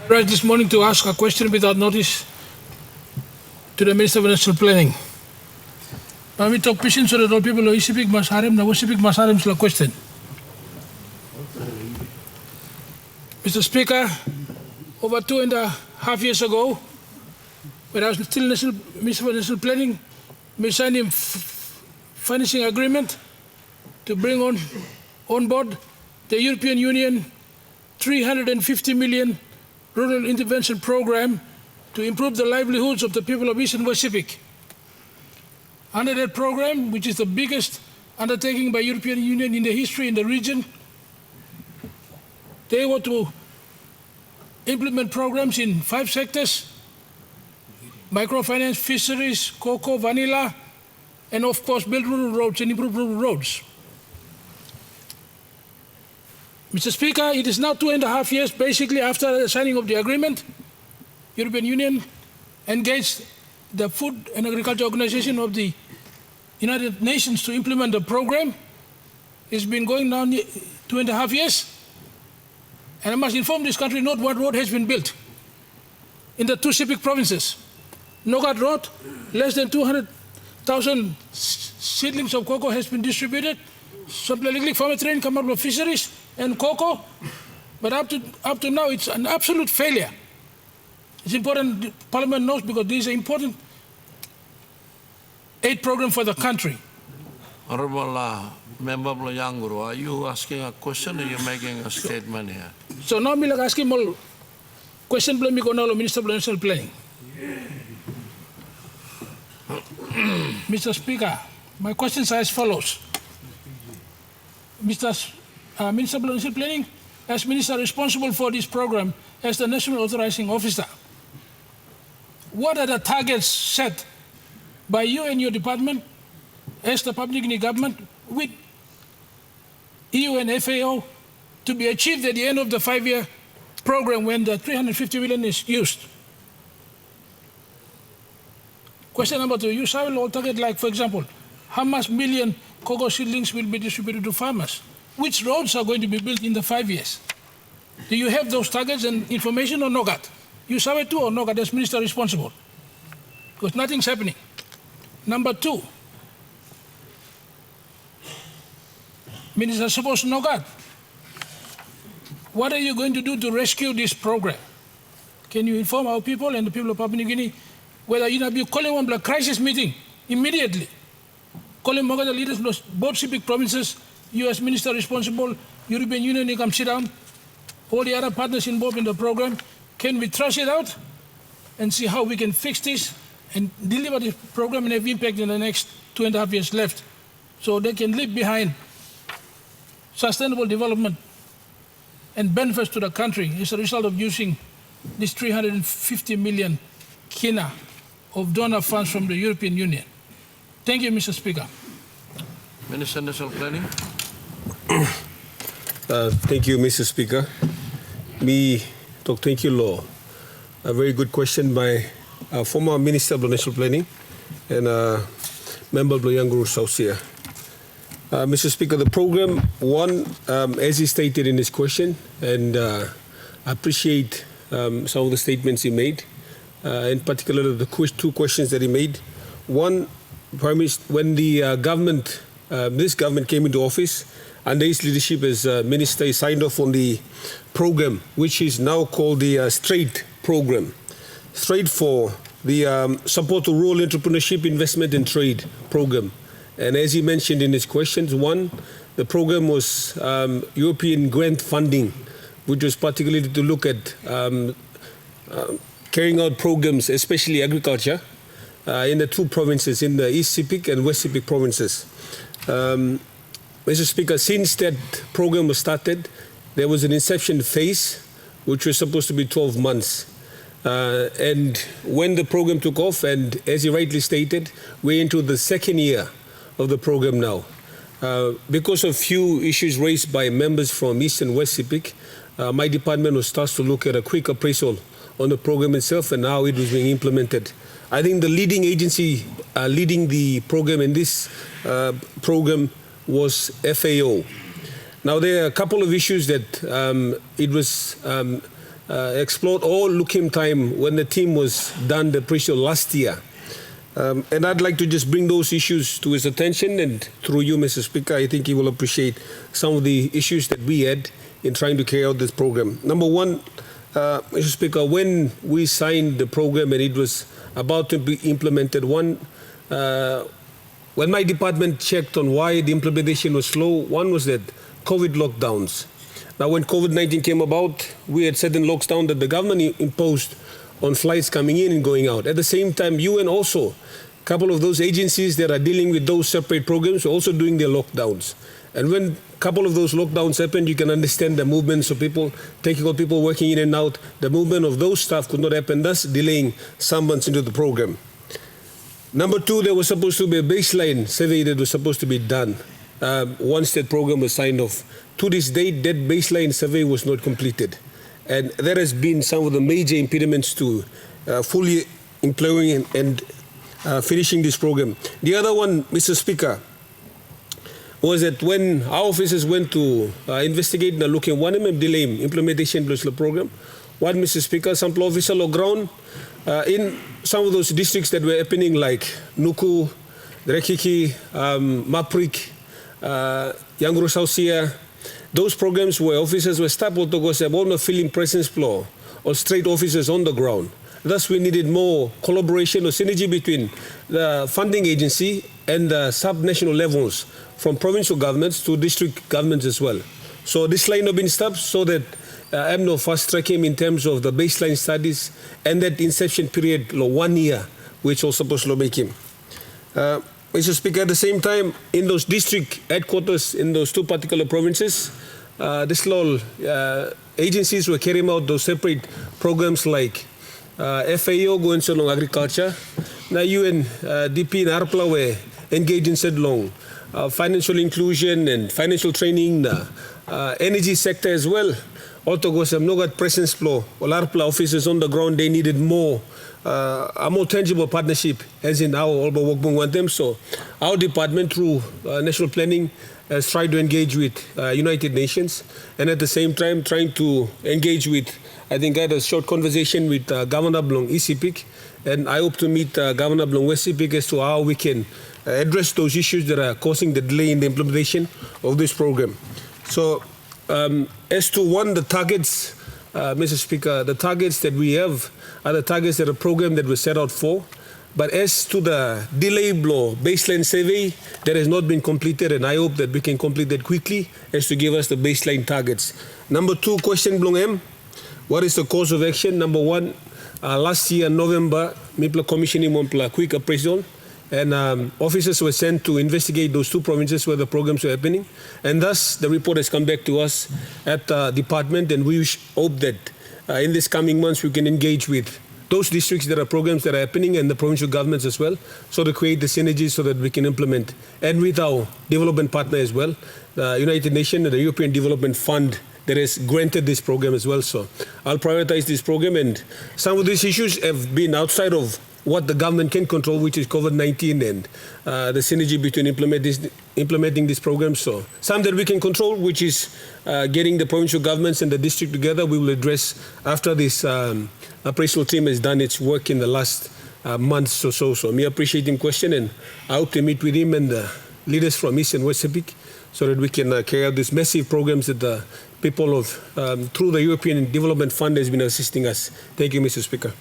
Right this morning to ask a question without notice to the Minister of National Planning. We talk patience so that all people are Sepik Masarim, now Sepik Masarim is a question. Mr. Speaker, over 2.5 years ago, when I was still Minister of National Planning, we signed a financing agreement to bring on board the European Union 350 million rural intervention program to improve the livelihoods of the people of East and West Sepik. Under that program, which is the biggest undertaking by European Union in the history in the region, they were to implement programs in 5 sectors: microfinance, fisheries, cocoa, vanilla, and of course build rural roads and improve rural roads. Mr. Speaker, it is now 2.5 years basically after the signing of the agreement. European Union engaged the Food and Agriculture Organization of the United Nations to implement the program. It's been going now 2.5 years. And I must inform this country not what road has been built in the 2 Sepik provinces. Nogat Road, less than 200,000 seedlings of cocoa has been distributed. Supplementary farmer train come out of fisheries and cocoa, but up to now it's an absolute failure. It's important Parliament knows because this is an important aid program for the country. Honorable Member of Yangoru, are you asking a question or are you making a statement here? So now I'm asking more question me Minister of National Planning. Mr. Speaker, my questions are as follows. Minister of National Planning, as Minister responsible for this program as the National Authorizing Officer, what are the targets set by you and your department as the Public Guinea government with EU and FAO to be achieved at the end of the 5-year program when the 350 million is used? Question number 2, you shall all target, like for example, how much million cocoa seedlings will be distributed to farmers? Which roads are going to be built in the 5 years? Do you have those targets and information or not? You saw it too or not as Minister responsible? Because nothing's happening. Number 2, Minister suppose not. What are you going to do to rescue this program? Can you inform our people and the people of Papua New Guinea whether you be calling one black crisis meeting immediately? Calling the leaders of both Sepik provinces, you as Minister responsible, European Union, you come sit down, all the other partners involved in the program. Can we thrash it out and see how we can fix this and deliver this program and have impact in the next 2.5 years left so they can leave behind sustainable development and benefits to the country as a result of using this 350 million kina of donor funds from the European Union. Thank you, Mr. Speaker. Minister of National Planning. Thank you, Mr. Speaker. Thank you, Law. A very good question by former Minister of National Planning and member of the Yangoru-Saussia. Mr. Speaker, the program one, as he stated in his question, and I appreciate some of the statements he made, in particular the 2 questions that he made. One, Prime Minister, when the government, this government came into office, under his leadership as Minister, he signed off on the program, which is now called the STRAIGHT program. STRAIGHT for the Support to Rural Entrepreneurship, Investment and Trade program. And as he mentioned in his questions, one, the program was European grant funding, which was particularly to look at carrying out programs, especially agriculture, in the 2 provinces, in the East Sepik and West Sepik provinces. Mr. Speaker, since that program was started, there was an inception phase, which was supposed to be 12 months. And when the program took off, and as he rightly stated, we're into the 2nd year of the program now. Because of few issues raised by members from East and West Sepik, my department was tasked to look at a quick appraisal on the program itself and how it was being implemented. I think the leading agency leading the program in this program was FAO. Now, there are a couple of issues that it was explored all Lukim time when the team was done the pre-show last year. And I'd like to just bring those issues to his attention, and through you, Mr. Speaker, I think he will appreciate some of the issues that we had in trying to carry out this program. Number one, Mr. Speaker, when we signed the program and it was about to be implemented, when my department checked on why the implementation was slow, one was that COVID lockdowns. Now, when COVID-19 came about, we had certain lockdowns that the government imposed on flights coming in and going out. At the same time, UN also, a couple of those agencies that are dealing with those separate programs, were also doing their lockdowns. And when a couple of those lockdowns happened, you can understand the movements of people, technical people working in and out. The movement of those staff could not happen, thus delaying some months into the program. Number two, there was supposed to be a baseline survey that was supposed to be done once that program was signed off. To this date, that baseline survey was not completed. And there has been some of the major impediments to fully employing and finishing this program. The other one, Mr. Speaker, was that when our officers went to investigate and look at one delay implementation of the program, one, Mr. Speaker, some officer on ground in some of those districts that were happening like Nuku, Rekiki, Maprik, Yangoru-Saussia, those programs where officers were stapled to go say, "Bona filling presence floor," or straight officers on the ground. Thus, we needed more collaboration or synergy between the funding agency and the sub-national levels, from provincial governments to district governments as well. So this line has been stopped so that AMNO fast-track him in terms of the baseline studies and that inception period, 1 year, which was supposed to make him. Mr. Speaker, at the same time, in those district headquarters in those two particular provinces, this law agencies were carrying out those separate programs like FAO going along agriculture. Now UNDP and ARPLA were engaged in said long financial inclusion and financial training, energy sector as well. Also goes no got presence flow or ARPLA officers on the ground. They needed more. A more tangible partnership, as in our Olba Wokbung want them. So our department, through national planning, has tried to engage with United Nations, and at the same time trying to engage with, I think I had a short conversation with Governor Blong Sepik, and I hope to meet Governor Blong Sepik as to how we can address those issues that are causing the delay in the implementation of this program. So as to one, the targets, Mr. Speaker, the targets that we have are the targets that a program that was set out for. But as to the delay blow baseline survey, that has not been completed, and I hope that we can complete that quickly as to give us the baseline targets. Number two, question Blong M, what is the course of action? Number one, last year, November, Mipla commissioning Mompla quick appraisal, and officers were sent to investigate those two provinces where the programs were happening. And thus, the report has come back to us at the department, and we hope that in this coming months we can engage with those districts that are programs that are happening and the provincial governments as well, so to create the synergies so that we can implement. And with our development partner as well, the United Nations and the European Development Fund that has granted this program as well. So I'll prioritize this program, and some of these issues have been outside of what the government can control, which is COVID-19 and the synergy between implementing this program. So some that we can control, which is getting the provincial governments and the district together, we will address after this appraisal team has done its work in the last months or so. So me appreciate him question, and I hope to meet with him and the leaders from East and West Sepik so that we can carry out these massive programs that the people of, through the European Development Fund has been assisting us. Thank you, Mr. Speaker.